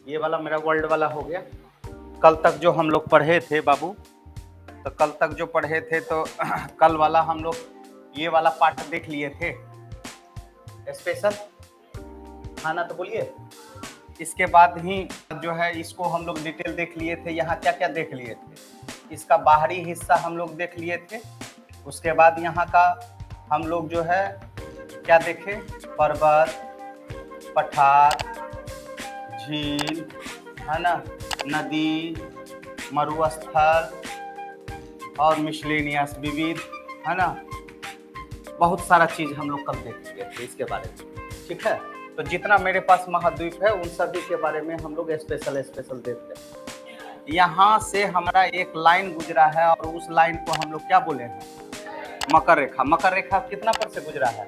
ये वाला मेरा वर्ल्ड वाला हो गया। कल तक जो हम लोग पढ़े थे बाबू, तो कल तक जो पढ़े थे तो कल वाला हम लोग ये वाला पार्ट देख लिए थे, स्पेशल, हाँ ना, तो बोलिए। इसके बाद ही जो है इसको हम लोग डिटेल देख लिए थे। यहाँ क्या क्या देख लिए थे, इसका बाहरी हिस्सा हम लोग देख लिए थे। उसके बाद यहाँ का हम लोग जो है क्या देखे, पर्वत, पठार, झील, है ना, नदी, मरुस्थल और मिसलेनियस, विविध, है ना, बहुत सारा चीज हम लोग कल देख लिए थे इसके बारे में। ठीक है, तो जितना मेरे पास महाद्वीप है उन सभी के बारे में हम लोग स्पेशल देखते हैं। यहाँ से हमारा एक लाइन गुजरा है और उस लाइन को हम लोग क्या बोले हैं, मकर रेखा। मकर रेखा कितना पर से गुजरा है,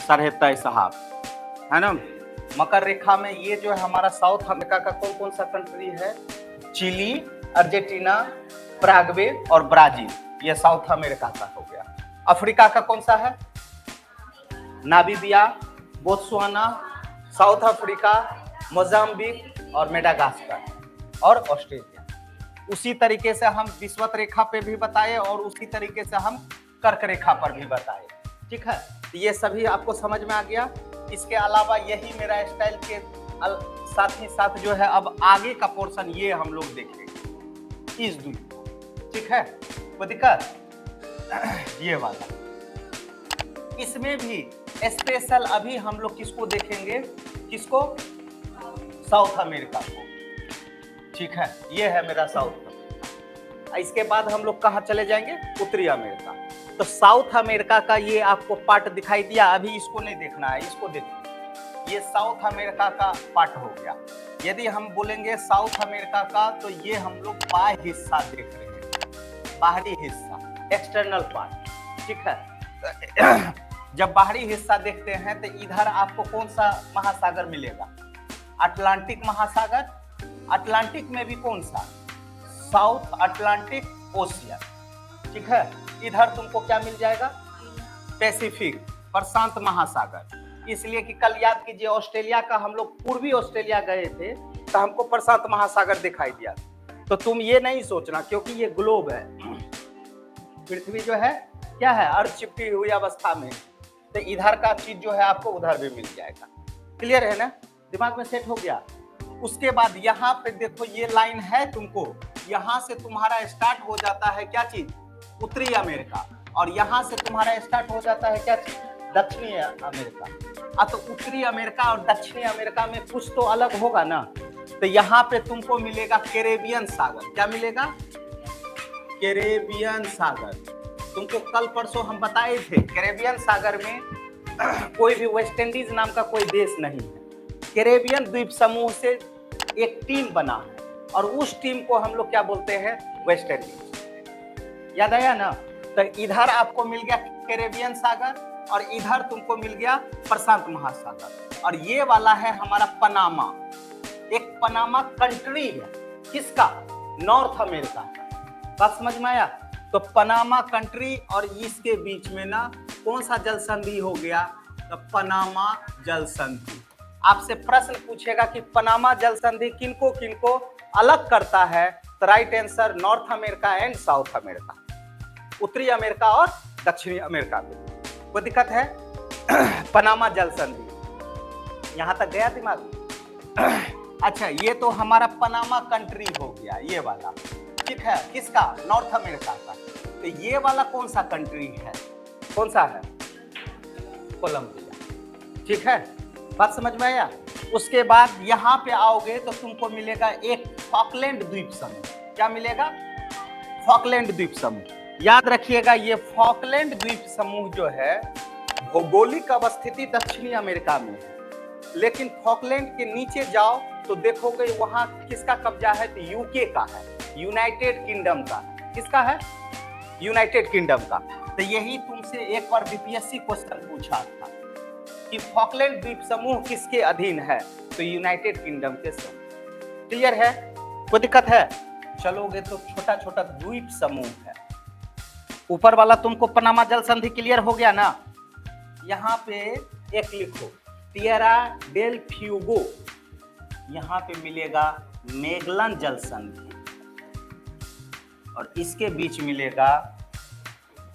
23.5 साहब, है ना। मकर रेखा में ये जो है हमारा साउथ अमेरिका का कौन कौन सा कंट्री है, चिली, अर्जेंटीना, पैराग्वे और ब्राजील, ये साउथ अमेरिका का हो गया। अफ्रीका का कौन सा है, Namibia, Botswana, south Africa, Mozambique और मेडागास्कर और ऑस्ट्रेलिया। उसी तरीके से हम विषुवत रेखा पे भी बताए और उसी तरीके से हम कर्क रेखा पर भी बताए। ठीक है, तो ये सभी आपको समझ में आ गया। इसके अलावा यही मेरा स्टाइल के साथ ही साथ जो है अब आगे का पोर्शन ये हम लोग देखेंगे इस द्वीप। ठीक है, कोई दिक्कत, ये वाला। इसमें भी स्पेशल अभी हम लोग किसको देखेंगे, किसको, साउथ अमेरिका को। ठीक है, ये है मेरा साउथ अमेरिका। इसके बाद हम लोग कहाँ चले जाएंगे, उत्तरी अमेरिका। तो साउथ अमेरिका का ये आपको पार्ट दिखाई दिया, अभी इसको नहीं देखना है, इसको देखिए। ये साउथ अमेरिका का पार्ट हो गया। यदि हम बोलेंगे साउथ अमेरिका का, तो ये हम लोग बाह्य हिस्सा देख रहे हैं, बाहरी हिस्सा, एक्सटर्नल पार्ट। ठीक है, जब बाहरी हिस्सा देखते हैं तो इधर आपको कौन सा महासागर मिलेगा, अटलांटिक महासागर। अटलांटिक में भी कौन सा, साउथ अटलांटिक ओशियन। ठीक है, इधर तुमको क्या मिल जाएगा, पैसिफिक, प्रशांत महासागर। इसलिए कि कल याद कीजिए ऑस्ट्रेलिया का, हम लोग पूर्वी ऑस्ट्रेलिया गए थे तो हमको प्रशांत महासागर दिखाई दिया। तो तुम ये नहीं सोचना, क्योंकि ये ग्लोब है, पृथ्वी जो है क्या है, अर्ध चिपटी हुई अवस्था में, तो इधर का चीज जो है आपको उधर भी मिल जाएगा। क्लियर है ना, दिमाग में सेट हो गया। उसके बाद यहाँ पे देखो ये लाइन है, तुमको यहाँ से तुम्हारा स्टार्ट हो जाता है क्या चीज, उत्तरी अमेरिका, और यहाँ से तुम्हारा स्टार्ट हो जाता है क्या चीज, दक्षिणी अमेरिका। तो उत्तरी अमेरिका और दक्षिणी अमेरिका में कुछ तो अलग होगा ना। तो यहाँ पे तुमको मिलेगा कैरेबियन सागर। क्या मिलेगा, कैरेबियन सागर। तुमको कल परसों हम बताए थे, कैरेबियन सागर में कोई भी वेस्ट इंडीज नाम का कोई देश नहीं है। कैरेबियन द्वीप समूह से एक टीम बना है और उस टीम को हम लोग क्या बोलते हैं, वेस्ट इंडीज। याद आया ना। तो इधर आपको मिल गया कैरेबियन सागर और इधर तुमको मिल गया प्रशांत महासागर। और ये वाला है हमारा पनामा, एक पनामा कंट्री है, किसका, नॉर्थ अमेरिका का। बात समझ में आया। तो पनामा कंट्री और इसके बीच में ना कौन सा जल संधि हो गया, तो पनामा जल संधि। आपसे प्रश्न पूछेगा कि पनामा जल संधि किनको किनको अलग करता है, तो right answer north America and south America, उत्तरी अमेरिका और दक्षिणी अमेरिका में। कोई दिक्कत है, पनामा जल संधि। यहां तक गया दिमाग में। अच्छा, ये तो हमारा पनामा कंट्री हो गया, ये वाला। ठीक है, किसका, नॉर्थ अमेरिका का। तो ये वाला कौन सा कंट्री है, कौन सा है, कोलंबिया। ठीक है, बात समझ में आया। उसके बाद यहाँ पे आओगे तो तुमको मिलेगा एक फॉकलैंड द्वीप समूह। क्या मिलेगा, फॉकलैंड द्वीप समूह। याद रखिएगा, ये फॉकलैंड द्वीप समूह जो है भौगोलिक अवस्थिति दक्षिणी अमेरिका में है, लेकिन फॉकलैंड के नीचे जाओ तो देखोगे वहां किसका कब्जा है, तो यूके का है, यूनाइटेड किंगडम का। किसका है, यूनाइटेड किंगडम का। तो यही तुमसे एक बार बीपीएससी क्वेश्चन पूछा था कि फॉकलैंड द्वीप समूह किसके अधीन है, तो यूनाइटेड किंगडम के समूह। क्लियर है, कोई दिक्कत है। चलोगे तो छोटा छोटा द्वीप समूह है। ऊपर वाला तुमको पनामा जल संधि क्लियर हो गया ना। यहाँ पे एक लिखो, टिएरा डेल फ्यूगो, यहाँ पे मिलेगा मैगेलन जल संधि और इसके बीच मिलेगा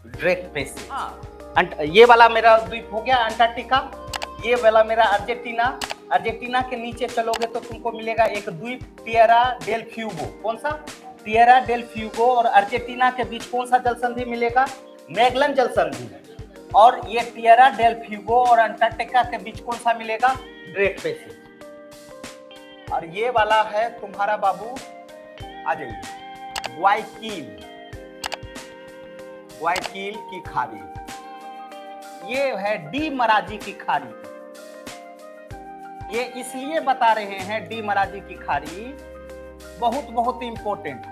ड्रेक पैसेज। ये वाला मेरा द्वीप हो गया अंटार्कटिका, ये वाला मेरा अर्जेंटीना। अर्जेंटीना के नीचे चलोगे तो तुमको मिलेगा एक द्वीप टिएरा डेल फ्यूगो। कौन सा? Tierra del Fuego. और अर्जेंटीना के बीच कौन सा जल संधि मिलेगा? मैगेलन जल संधि। और ये टिएरा डेल फ्यूगो और अंटार्कटिका के बीच कौन सा मिलेगा? Drake passage. और ये वाला है तुम्हारा बाबू, आ जाइए, ग्वायाकिल की खाड़ी। ये है डी मराजी की खाड़ी। ये इसलिए बता रहे हैं डी मराजी की खाड़ी बहुत इंपॉर्टेंट।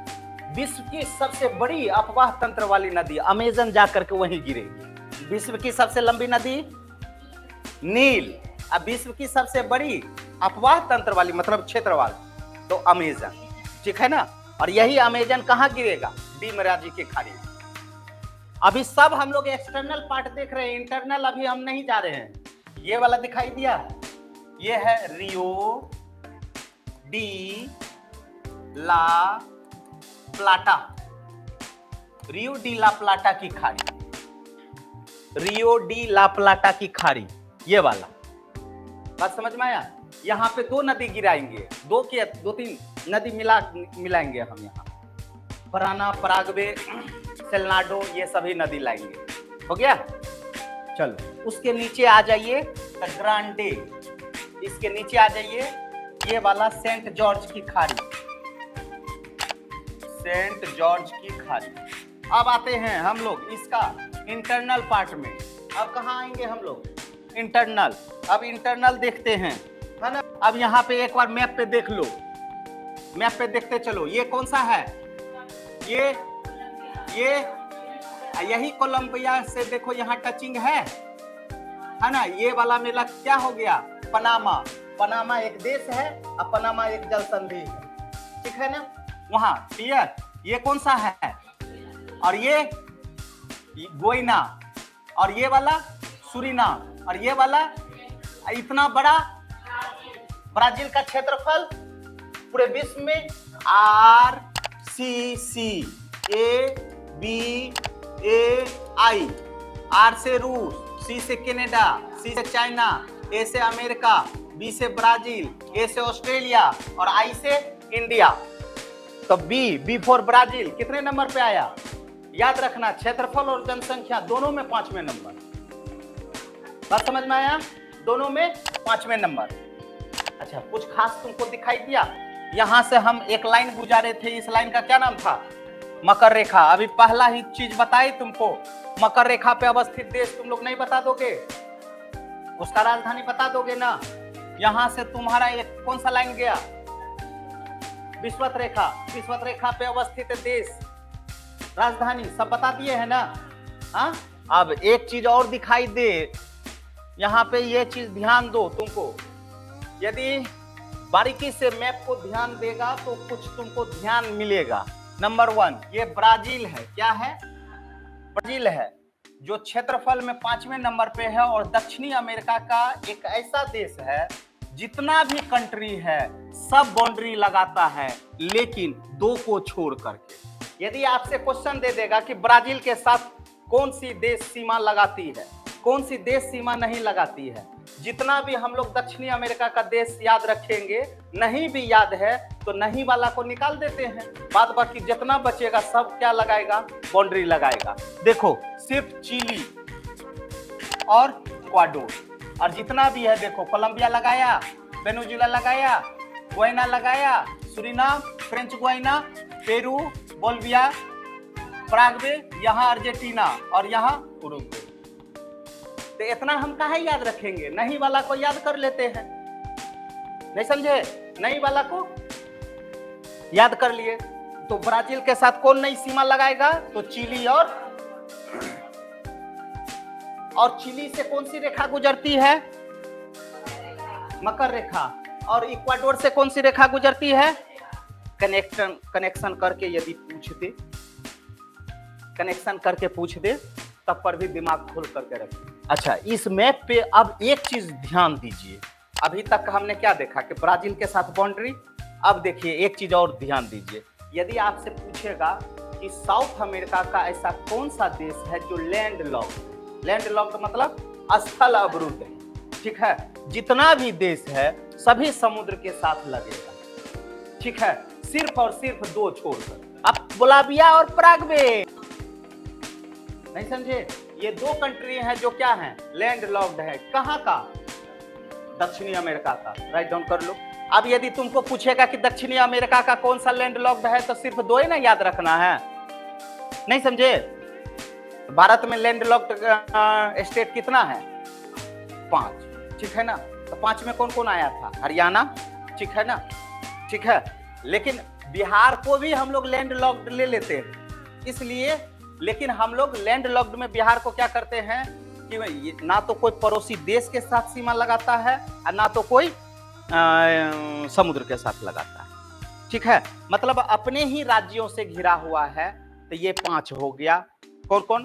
विश्व की सबसे बड़ी अपवाह तंत्र वाली नदी अमेजन जाकर के वहीं गिरेगी। विश्व की सबसे लंबी नदी नील, अब विश्व की सबसे बड़ी अपवाह तंत्र वाली मतलब क्षेत्रवाल तो अमेजन, ठीक है ना। और यही अमेजन कहाँ गिरेगा? डी मराजी की खाड़ी। अभी सब हम लोग एक्सटर्नल पार्ट देख रहे हैं, इंटरनल अभी हम नहीं जा रहे हैं। ये वाला दिखाई दिया, ये है रियो डी ला प्लाटा। रियो डी ला प्लाटा की खाड़ी, रियो डी ला प्लाटा की खाड़ी, ये वाला बात समझ में आया। यहाँ पे दो नदी गिराएंगे, दो तीन नदी मिलाएंगे हम यहाँ। पराना, पराग्वे, सेलनाडो, ये सभी नदी लाएंगे। हो गया? चलो उसके नीचे आ जाइए ग्रांडे, इसके नीचे आ जाइए ये वाला सेंट जॉर्ज की खाड़ी, सेंट जॉर्ज की खाड़ी। अब आते हैं हम लोग इसका इंटरनल पार्ट में। अब कहाँ आएंगे हम लोग? इंटरनल। अब इंटरनल देखते हैं, है ना। अब यहाँ पे एक बार मैप पे देख लो, मैप पे देखते चलो। ये कौन सा है? ये यही कोलंबिया से देखो यहाँ टचिंग है ना। ये वाला मेला क्या हो गया? पनामा। पनामा एक देश है और पनामा एक जल संधि है, ठीक है ना। वहां क्लियर। ये कौन सा है? और ये गोइना, और ये वाला सुरीनाम, और ये वाला इतना बड़ा ब्राजील का क्षेत्रफल पूरे विश्व में RCCABAI। आर से रूस, सी से कनाडा, सी से चाइना, ए से अमेरिका, बी से ब्राजील, ए से ऑस्ट्रेलिया और आई से इंडिया। तो बी फॉर ब्राजील कितने नंबर पे आया? याद रखना, क्षेत्रफल और जनसंख्या दोनों में 5वें नंबर। बात समझ में आया? दोनों में 5वें नंबर। अच्छा, कुछ खास तुमको दिखाई दिया? यहां से हम एक लाइन गुजारे थे, इस लाइन का क्या नाम था? मकर रेखा। अभी पहला ही चीज बताई तुमको, मकर रेखा पे अवस्थित देश तुम लोग नहीं बता दोगे? उसका राजधानी बता दोगे ना? यहां से तुम्हारा एक कौन सा लाइन गया? विषुवत रेखा। विषुवत रेखा पे अवस्थित देश, राजधानी सब बता दिए है ना। हाँ, अब एक चीज और दिखाई दे, यहाँ पे ये चीज ध्यान दो तुमको। यदि बारीकी से मैप को ध्यान देगा तो कुछ तुमको ध्यान मिलेगा। नंबर 1 ये ब्राजील है। क्या है? ब्राजील है, जो क्षेत्रफल में 5वें नंबर पे है और दक्षिणी अमेरिका का एक ऐसा देश है जितना भी कंट्री है सब बाउंड्री लगाता है, लेकिन 2 को छोड़ करके। यदि आपसे क्वेश्चन दे देगा कि ब्राजील के साथ कौन सी देश सीमा लगाती है, कौन सी देश सीमा नहीं लगाती है, जितना भी हम लोग दक्षिणी अमेरिका का देश याद रखेंगे, नहीं भी याद है तो नहीं वाला को निकाल देते हैं। बाद बाकी जितना बचेगा सब क्या लगाएगा? बाउंड्री लगाएगा। देखो सिर्फ चिली और इक्वाडोर, और जितना भी है देखो कोलंबिया लगाया, वेनेजुएला लगाया, गुयाना लगाया, Suriname, French Guiana, Peru, Bolivia, Paraguay, यहाँ अर्जेंटीना और यहाँ उरुग्वे। तो इतना हम कहाँ याद रखेंगे? नहीं वाला को याद कर लेते हैं। नहीं समझे? नहीं वाला को याद कर लिए। तो ब्राजील के साथ कौन नई सीमा लगाएगा? तो चिली और चिली से कौन सी रेखा गुजरती है? मकर रेखा। और इक्वाडोर से कौन सी रेखा गुजरती है? कनेक्शन करके यदि पूछ दे, कनेक्शन करके पूछ दे तब पर भी दिमाग खोल करके रखें। अच्छा, इस मैप पे अब एक चीज ध्यान दीजिए, अभी तक हमने क्या देखा कि ब्राजील के साथ बाउंड्री। अब देखिए एक चीज और ध्यान दीजिए, यदि आपसे पूछेगा कि साउथ अमेरिका का ऐसा कौन सा देश है जो लैंड लॉक्ड मतलब स्थल अवरुद्ध है, ठीक है, जितना भी देश है सभी समुद्र के साथ लगेगा, ठीक है, सिर्फ और सिर्फ दो छोड़कर, अब बोलाविया और पराग्वे। नहीं समझे? ये दो कंट्री हैं जो क्या हैं, लैंड लॉक्ड है। कहाँ का? दक्षिणी अमेरिका का। राइट डाउन कर लो। अब यदि तुमको पूछेगा कि दक्षिणी अमेरिका का कौन सा लैंड लॉक्ड है, तो सिर्फ दो ही ना याद रखना है। नहीं समझे? भारत में लैंड लॉक्ड स्टेट कितना है? 5, ठीक है ना। तो 5 में कौन कौन आया था? हरियाणा, ठीक है ना, ठीक है। लेकिन बिहार को भी हम लोग लैंड लॉक्ड ले लेते हैं, इसलिए, लेकिन हम लोग लैंड लॉक्ड में बिहार को क्या करते हैं कि ना तो कोई पड़ोसी देश के साथ सीमा लगाता है और ना तो कोई समुद्र के साथ लगाता है, ठीक है। मतलब अपने ही राज्यों से घिरा हुआ है। तो ये 5 हो गया। कौन कौन?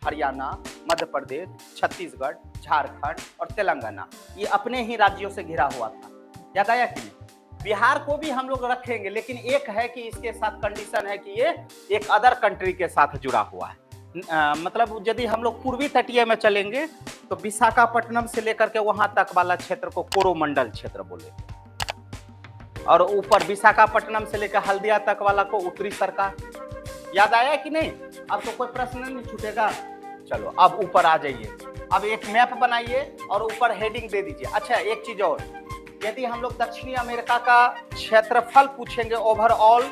हरियाणा, मध्य प्रदेश, छत्तीसगढ़, झारखंड और तेलंगाना, ये अपने ही राज्यों से घिरा हुआ था। याद आया कि नहीं? बिहार को भी हम लोग रखेंगे, लेकिन एक है कि इसके साथ कंडीशन है कि ये एक अदर कंट्री के साथ जुड़ा हुआ है। मतलब यदि हम लोग पूर्वी तटीय में चलेंगे तो विशाखापट्टनम से लेकर के वहां तक वाला क्षेत्र को कोरोमंडल क्षेत्र बोलेंगे, और ऊपर विशाखापट्टनम से लेकर हल्दिया तक वाला को उत्तरी सरकार। याद आया कि नहीं? अब तो कोई प्रश्न नहीं छूटेगा। चलो अब ऊपर आ जाइए। अब एक मैप बनाइए और ऊपर हेडिंग दे दीजिए। अच्छा एक चीज और, यदि हम लोग दक्षिणी अमेरिका का क्षेत्रफल पूछेंगे ओवरऑल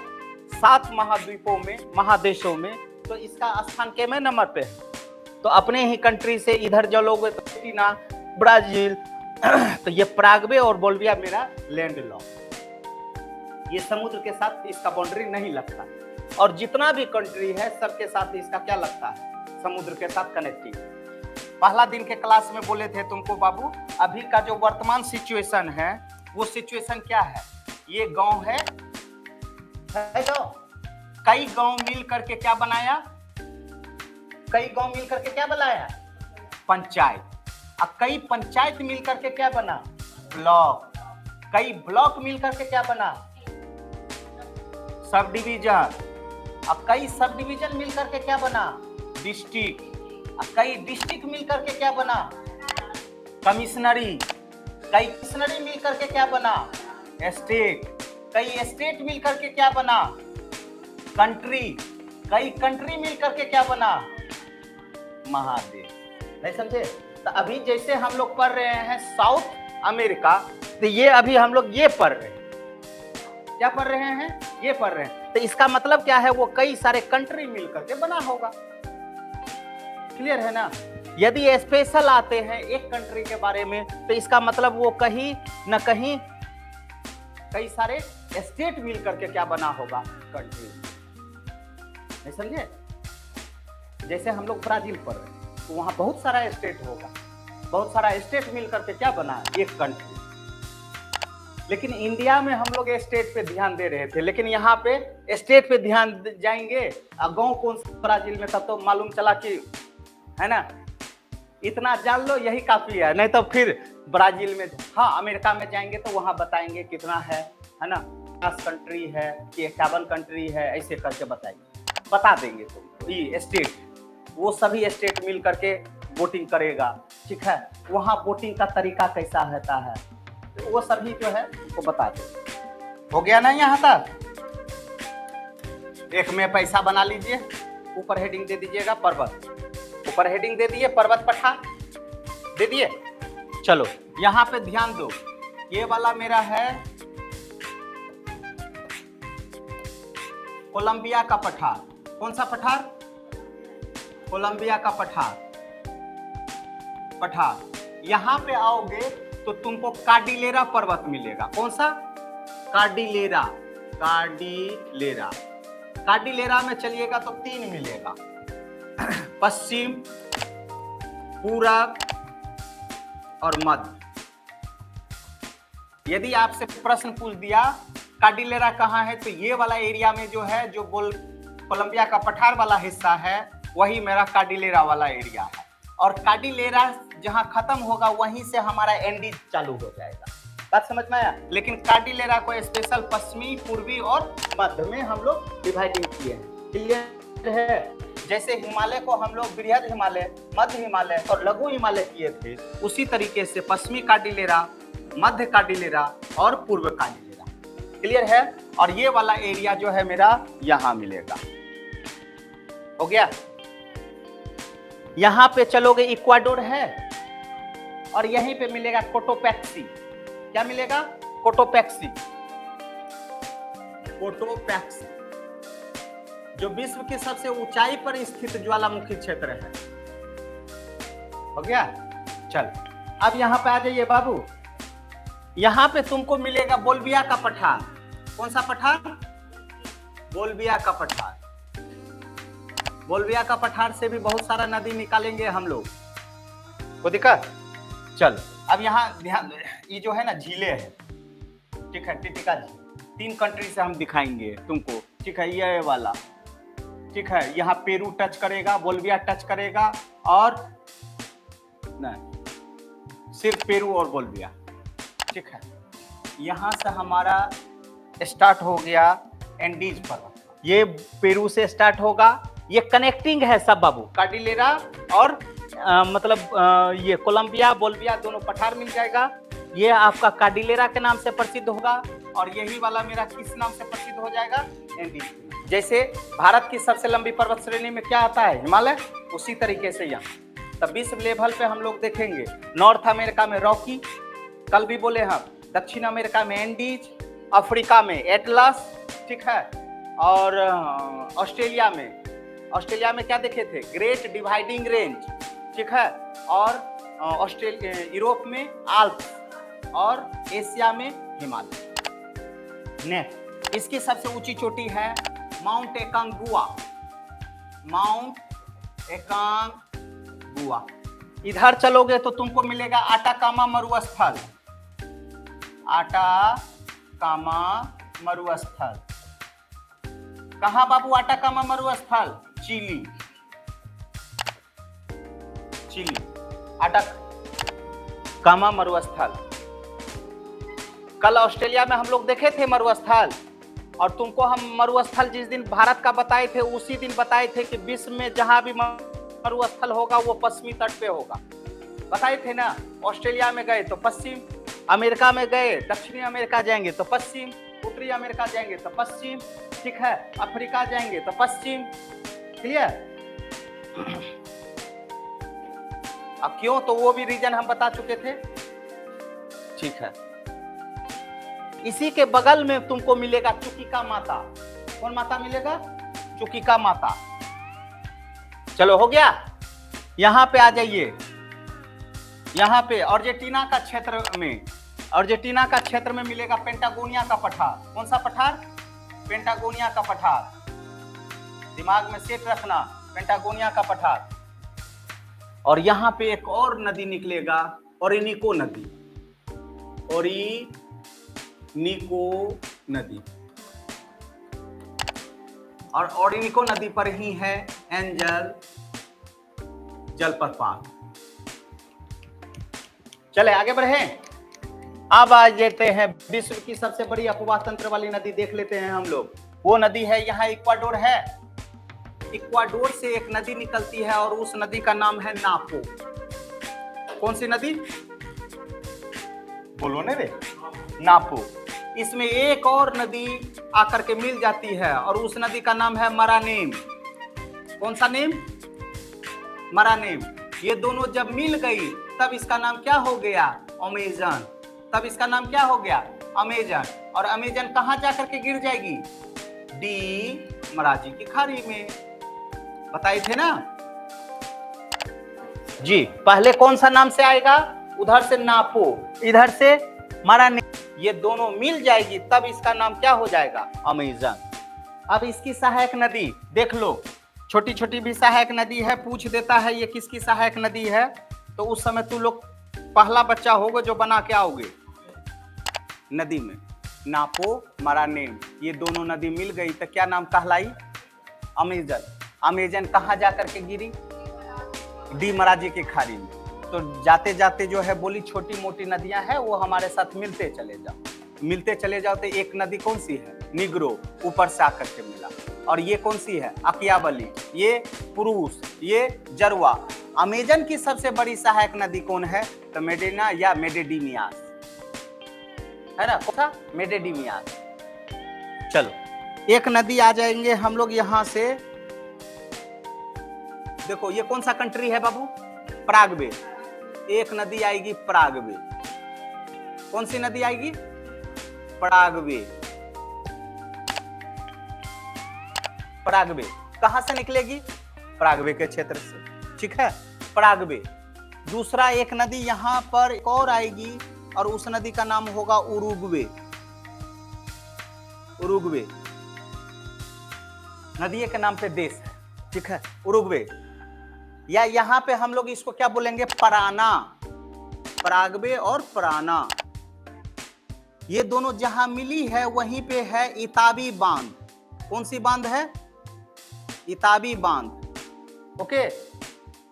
7 महाद्वीपों में, महादेशों में, तो इसका स्थान कितने नंबर पे है? तो अपने ही कंट्री से इधर चलोगे तो अर्जेंटीना, ब्राजील, तो ये पराग्वे और बोलिविया मेरा लैंड लॉक। ये समुद्र के साथ इसका बाउंड्री नहीं लगता, और जितना भी कंट्री है सबके साथ इसका क्या लगता है? समुद्र के साथ कनेक्टिंग। पहला दिन के क्लास में बोले थे तुमको बाबू, अभी का जो वर्तमान सिचुएशन है वो सिचुएशन क्या है? ये गांव है गांव, कई गांव मिल करके क्या बनाया? कई गांव मिल करके क्या बनाया? पंचायत। अब कई पंचायत मिल करके क्या बना? ब्लॉक। कई ब्लॉक मिल करके क्या बना? Sub division. अब कई सब डिवीजन मिल करके क्या बना? डिस्ट्रिक्ट। अब कई डिस्ट्रिक्ट मिल करके क्या बना? कमिश्नरी। कई कमिश्नरी मिल करके क्या बना? स्टेट। कई स्टेट मिल करके क्या बना? कंट्री। कई कंट्री मिल करके क्या बना? महादेश। नहीं समझे? तो अभी जैसे हम लोग पढ़ रहे हैं साउथ अमेरिका, तो ये अभी हम लोग ये पढ़ रहे हैं। क्या पढ़ रहे हैं? ये पढ़ रहे हैं। तो इसका मतलब क्या है? वो कई सारे कंट्री मिल करके बना होगा। क्लियर है ना? यदि स्पेशल आते हैं एक कंट्री के बारे में, तो इसका मतलब वो कहीं न कहीं कई सारे स्टेट मिल करके क्या बना होगा? कंट्री। नहीं समझे? जैसे हम लोग ब्राजील पढ़ रहे हैं तो वहां बहुत सारा स्टेट होगा, बहुत सारा स्टेट मिल करके क्या बना? एक कंट्री। लेकिन इंडिया में हम लोग स्टेट पे ध्यान दे रहे थे, लेकिन यहाँ पे स्टेट पे ध्यान जाएंगे, गांव कौन सा ब्राजील में, तब तो मालूम चला कि, है ना, इतना जान लो यही काफी है। नहीं तो फिर ब्राजील में, हाँ अमेरिका में जाएंगे तो वहां बताएंगे कितना है ना, 50 कंट्री है कि 51 कंट्री है, ऐसे करके बताएंगे, बता देंगे। तो ये स्टेट, वो सभी स्टेट मिल करके वोटिंग करेगा, ठीक है। वहां वोटिंग का तरीका कैसा रहता है, तो वो सभी जो है वो बता देंगे। हो गया ना यहाँ तक? एक में पैसा बना लीजिए, ऊपर हेडिंग दे दीजिएगा पर्वत, ऊपर हेडिंग दे दिए पर्वत पठार दे दिए। चलो यहाँ पे ध्यान दो, ये वाला मेरा है कोलंबिया का पठार। कौन सा पठार? कोलंबिया का पठार। यहां पे आओगे तो तुमको कार्डिलेरा पर्वत मिलेगा। कौन सा? कार्डिलेरा। कार्डिलेरा में चलिएगा तो 3 मिलेगा, पश्चिम, पूरब और मध्य। यदि आपसे प्रश्न पूछ दिया कार्डिलेरा कहाँ है, तो ये वाला एरिया में जो है, जो कोलंबिया का पठार वाला हिस्सा है, वही मेरा कार्डिलेरा वाला एरिया है। और कार्डिलेरा जहां खत्म होगा वहीं से हमारा एंडीज चालू हो जाएगा। बात समझ में आया? लेकिन कार्डिलेरा को स्पेशल पश्चिमी, पूर्वी और मध्य में हम लोग डिवाइडिंग किए हैं। क्लियर है? जैसे हिमालय को हम लोग बृहद हिमालय, मध्य हिमालय और लघु हिमालय किए थे, उसी तरीके से पश्चिमी कार्डिलेरा, मध्य कार्डिलेरा और पूर्व कार्डिलेरा। क्लियर है? और ये वाला एरिया जो है मेरा यहां मिलेगा। हो गया? यहां पे चलोगे इक्वाडोर है और यहीं पे मिलेगा कोटोपैक्सी। क्या मिलेगा? कोटोपैक्सी। कोटोपैक्सी जो विश्व की सबसे ऊंचाई पर स्थित ज्वालामुखी क्षेत्र है। हो गया? चल अब यहां पे आ जाइए बाबू। यहां पे तुमको मिलेगा बोल्विया का पठार। कौन सा पठार? बोल्विया का पठार। बोल्विया का पठार से भी बहुत सारा नदी निकालेंगे हम लोग। कोई दिक्कत? चल अब यहाँ ध्यान, ये जो है ना झीलें है, ठीक है, टिटिका झील 3 कंट्री से हम दिखाएंगे तुमको, ठीक है, ये वाला, ठीक है, यहाँ पेरू टच करेगा, बोल्विया टच करेगा और नहीं, सिर्फ पेरू और बोल्विया, ठीक है। यहाँ से हमारा स्टार्ट हो गया एंडीज पर्वत, ये पेरू से स्टार्ट होगा, ये कनेक्टिंग है सब बाबू, कार्डिलेरा और ये कोलंबिया, बोल्विया दोनों पठार मिल जाएगा। ये आपका कार्डिलेरा के नाम से प्रसिद्ध होगा और यही वाला मेरा किस नाम से प्रसिद्ध हो जाएगा? एंडीज। जैसे भारत की सबसे लंबी पर्वत श्रेणी में क्या आता है? हिमालय। उसी तरीके से यहाँ तब विश्व लेवल पे हम लोग देखेंगे, नॉर्थ अमेरिका में रॉकी, कल भी बोले हम, दक्षिण अमेरिका में एंडीज, अफ्रीका में एटलस, ठीक है, और ऑस्ट्रेलिया में क्या देखे थे? ग्रेट डिवाइडिंग रेंज, ठीक है, और यूरोप में आल्प्स और एशिया में हिमालय। नेक्स्ट, इसकी सबसे ऊंची चोटी है माउंट एकांगुआ। माउंट एकांगुआ। इधर चलोगे तो तुमको मिलेगा आटाकामा मरुस्थल। आटाकामा मरुस्थल कहाँ बाबू? आटाकामा मरुस्थल चिली। आटाकामा मरुस्थल। कल ऑस्ट्रेलिया में हम लोग देखे थे मरुस्थल, और तुमको हम मरुस्थल जिस दिन भारत का बताए थे उसी दिन बताए थे कि विश्व में जहां भी मरुस्थल होगा वो पश्चिमी तट पे होगा। बताए थे ना? ऑस्ट्रेलिया में गए तो पश्चिम, अमेरिका में गए, दक्षिणी अमेरिका जाएंगे तो पश्चिम, उत्तरी अमेरिका जाएंगे तो पश्चिम, ठीक है, अफ्रीका जाएंगे तो पश्चिम। क्लियर? अब क्यों? तो वो भी रीजन हम बता चुके थे, ठीक है। इसी के बगल में तुमको मिलेगा चुकिका माता। कौन माता मिलेगा? चुकिका माता। चलो हो गया? यहां पे आ जाइए। यहां पे अर्जेंटीना का क्षेत्र में मिलेगा पेंटागोनिया का पठार। कौन सा पठार? पेंटागोनिया का पठार। दिमाग में सेट रखना, पेंटागोनिया का पठार। और यहां पे एक और नदी निकलेगा, ओरिनिको नदी। ओरिनिको नदी, और ओरिनिको नदी पर ही है एंजल जलप्रपात। चले आगे बढ़े। अब आ जाते हैं विश्व की सबसे बड़ी अफवाह तंत्र वाली नदी देख लेते हैं हम लोग। वो नदी है, यहाँ इक्वाडोर है, इक्वाडोर से एक नदी निकलती है और उस नदी का नाम है नापो। कौन सी नदी? बोलो ने रे, नापो। इसमें एक और नदी आकर के मिल जाती है और उस नदी का नाम है मरानेम। कौन सा नेम? मरानेम। ये दोनों जब मिल गई तब इसका नाम क्या हो गया? अमेजन। तब इसका नाम क्या हो गया? अमेजन। और अमेजन कहां जाकर के गिर जाएगी? डी मराजी की खाड़ी में। बताए थे ना जी। पहले कौन सा नाम से आएगा? उधर से नापो, इधर से मरानेम। ये दोनों मिल जाएगी तब इसका नाम क्या हो जाएगा? अमेजन। अब इसकी सहायक नदी देख लो, छोटी छोटी भी सहायक नदी है। पूछ देता है ये किसकी सहायक नदी है, तो उस समय तू लोग पहला बच्चा होगा जो बना के आओगे नदी में। नापो, मरानेम, ये दोनों नदी मिल गई तो क्या नाम कहलाई? अमेजन। अमेजन कहाँ जाकर के गिरी? डी मराजी की खाड़ी में। तो जाते जाते जो है बोली छोटी मोटी नदियां हैं वो हमारे साथ मिलते चले जाओ। तो एक नदी कौन सी है? निग्रो, ऊपर से आकर के मिला। और ये कौन सी है? अकियावली, ये पुरुष, ये जरवा। अमेजन की सबसे बड़ी सहायक नदी कौन है? तो मेडेना या मेडेडिमियास है ना, कौन सा? मेडेडिमियास। चलो एक नदी आ जाएंगे हम लोग यहां से। देखो ये कौन सा कंट्री है बाबू? पराग्वे। एक नदी आएगी पराग्वे। कौन सी नदी आएगी? पराग्वे। पराग्वे कहां से निकलेगी? पराग्वे के क्षेत्र से, ठीक है, पराग्वे। दूसरा एक नदी यहां पर एक और आएगी और उस नदी का नाम होगा उरुग्वे। उरुग्वे नदी के नाम पे देश है, ठीक है, उरुग्वे। या यहां पे हम लोग इसको क्या बोलेंगे? पराना। पराग्वे और पराना ये दोनों जहां मिली है वहीं पे है इताबी बांध। कौन सी बांध है? इताबी बांध। ओके,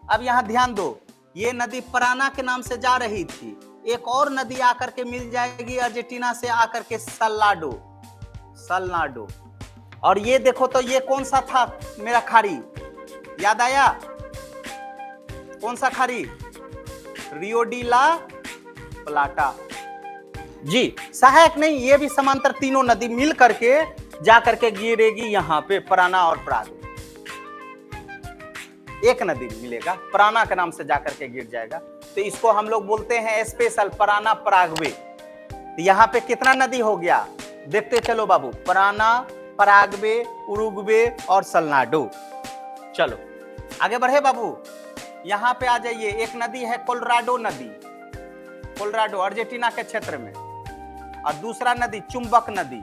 अब यहां ध्यान दो, ये नदी पराना के नाम से जा रही थी। एक और नदी आकर के मिल जाएगी अर्जेंटीना से आकर के, सल्लाडो। सल्लाडो। और ये देखो तो ये कौन सा था मेरा खाड़ी? याद आया? कौन सा खाड़ी? रियो डी ला प्लाटा। जी, सहायक नहीं, ये भी समांतर तीनों नदी मिल करके जा करके गिरेगी यहां पे, पराना और पराग। एक नदी मिलेगा, पराना के नाम से जाकर के गिर जाएगा। तो इसको हम लोग बोलते हैं स्पेशल पराना पराग्वे। तो यहाँ पे कितना नदी हो गया? देखते चलो बाबू, पराना, पराग्वे, उरुग्वे और सल्लाडो। चलो आगे बढ़े बाबू, यहाँ पे आ जाइए। एक नदी है कोलोराडो नदी, कोलोराडो अर्जेंटीना के क्षेत्र में। और दूसरा नदी चुंबक नदी।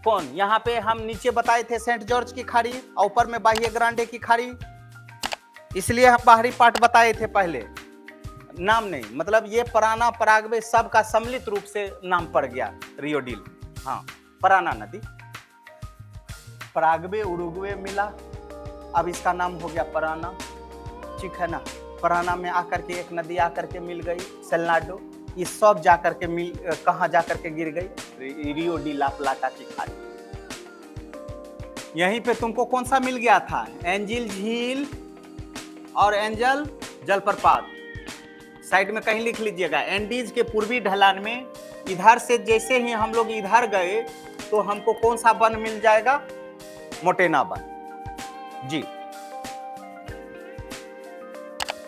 कौन? यहाँ पे हम नीचे बताए थे सेंट जॉर्ज की खाड़ी और ऊपर में बाह्य ग्रांडे की खाड़ी, इसलिए हम बाहरी पार्ट बताए थे पहले, नाम नहीं। मतलब ये पराना पराग्वे सब का सम्मिलित रूप से नाम पड़ गया रियो डील। हाँ, पराना नदी, पराग्वे उरुग्वे मिला, अब इसका नाम हो गया पराना, ठीक है ना। पराना में आकर के एक नदी आकर के मिल गई सेल्नाडो। ये सब जाकर के कहां जाकर के गिर गई? रियो डी ला प्लाटा की खाड़ी। यहीं पे तुमको कौन सा मिल गया था? एंजिल झील और एंजल जलप्रपात। साइड में कहीं लिख लीजिएगा। एंडीज के पूर्वी ढलान में इधर से जैसे ही हम लोग इधर गए तो हमको कौन सा वन मिल जाएगा? मोटेना वन। जी,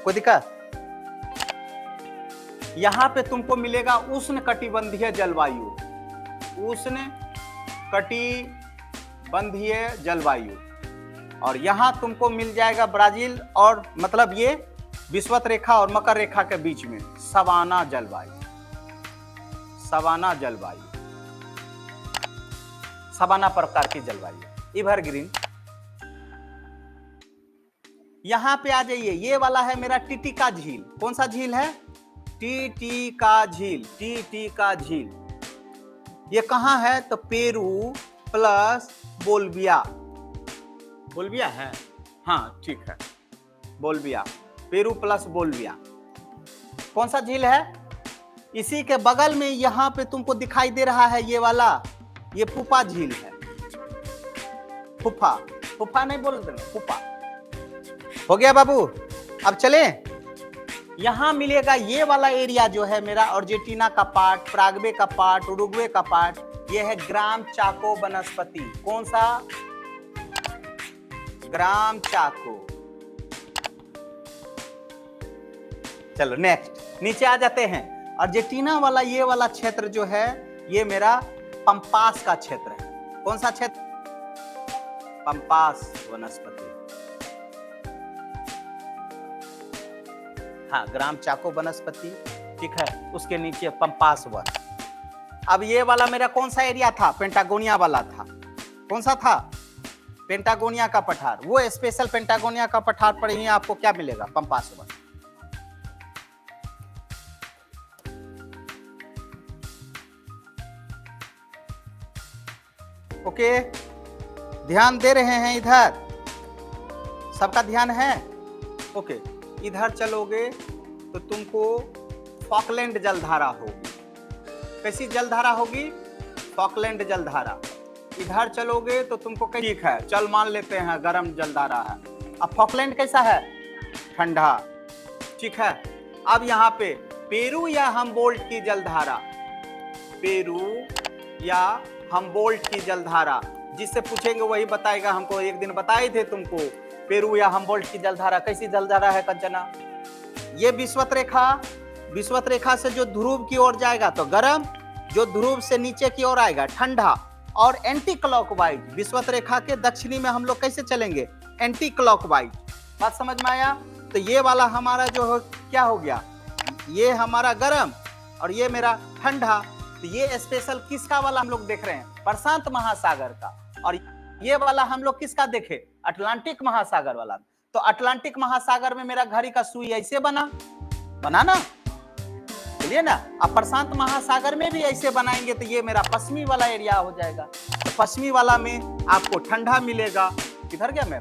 कोई दिक्कत? यहां पे तुमको मिलेगा उष्ण कटिबंधीय जलवायु। उष्ण कटिबंधीय जलवायु। और यहां तुमको मिल जाएगा ब्राजील, और मतलब ये विषुवत रेखा और मकर रेखा के बीच में सवाना जलवायु। सवाना जलवायु, सवाना प्रकार की जलवायु, एवरग्रीन। यहां पे आ जाइए, ये वाला है मेरा टिटिका झील। कौन सा झील है? टिटिका झील। टिटिका झील ये कहां है? तो पेरू प्लस बोल्विया। बोल्विया है, हाँ ठीक है, बोल्विया, पेरू प्लस बोल्विया। कौन सा झील है? इसी के बगल में यहां पे तुमको दिखाई दे रहा है ये वाला, ये फूफा झील है। फूफा, फूफा नहीं बोलते, फूफा। हो गया बाबू, अब चले। यहां मिलेगा ये वाला एरिया जो है मेरा अर्जेंटीना का पार्ट, पराग्वे का पार्ट, उरुग्वे का पार्ट, ये है ग्राम चाको वनस्पति। कौन सा? ग्राम चाको। चलो नेक्स्ट, नीचे आ जाते हैं। अर्जेंटीना वाला ये वाला क्षेत्र जो है ये मेरा पंपास का क्षेत्र है। कौन सा क्षेत्र? पंपास वनस्पति। हाँ, ग्राम चाको वनस्पति, ठीक है, उसके नीचे पंपास वन। अब ये वाला मेरा कौन सा एरिया था? पेंटागोनिया वाला था। कौन सा था? पेंटागोनिया का पठार। वो स्पेशल पेंटागोनिया का पठार पर ही आपको क्या मिलेगा? Pampas one. ओके, ध्यान दे रहे हैं इधर? सबका ध्यान है? ओके, इधर चलोगे तो तुमको फॉकलैंड जलधारा होगी। कैसी जलधारा होगी? फॉकलैंड जलधारा। इधर चलोगे तो तुमको ठीक है, चल मान लेते हैं गर्म जलधारा है। अब फॉकलैंड कैसा है? ठंडा। ठीक है, अब यहाँ पे पेरू या हमबोल्ट की जलधारा, पेरू या हमबोल्ट की जलधारा, जिससे पूछेंगे वही बताएगा हमको। एक दिन बताए थे तुमको पेरू या हमबोल्ट की जलधारा। कैसी जलधारा है कंचना? ये विषुवत रेखा, विषुवत रेखा से जो ध्रुव की ओर जाएगा तो गर्म, जो ध्रुव से नीचे की ओर आएगा ठंडा। और एंटी क्लॉकवाइज, विषुवत रेखा के दक्षिणी में हम लोग कैसे चलेंगे? Anti clockwise. बात समझ में आया? तो ये वाला हमारा जो हो क्या हो गया, ये हमारा गर्म और ये मेरा ठंडा। तो ये स्पेशल किसका वाला हम लोग देख रहे हैं? प्रशांत महासागर का। और ये वाला हम लोग किसका देखे? अटलांटिक महासागर वाला। तो अटलांटिक महासागर में मेरा घड़ी का सुई ऐसे बना ना, चलिए ना। अब प्रशांत महासागर में भी ऐसे बनाएंगे तो ये मेरा पश्चिमी वाला एरिया हो जाएगा। तो पश्चिमी वाला में आपको ठंडा मिलेगा। किधर गया मैं?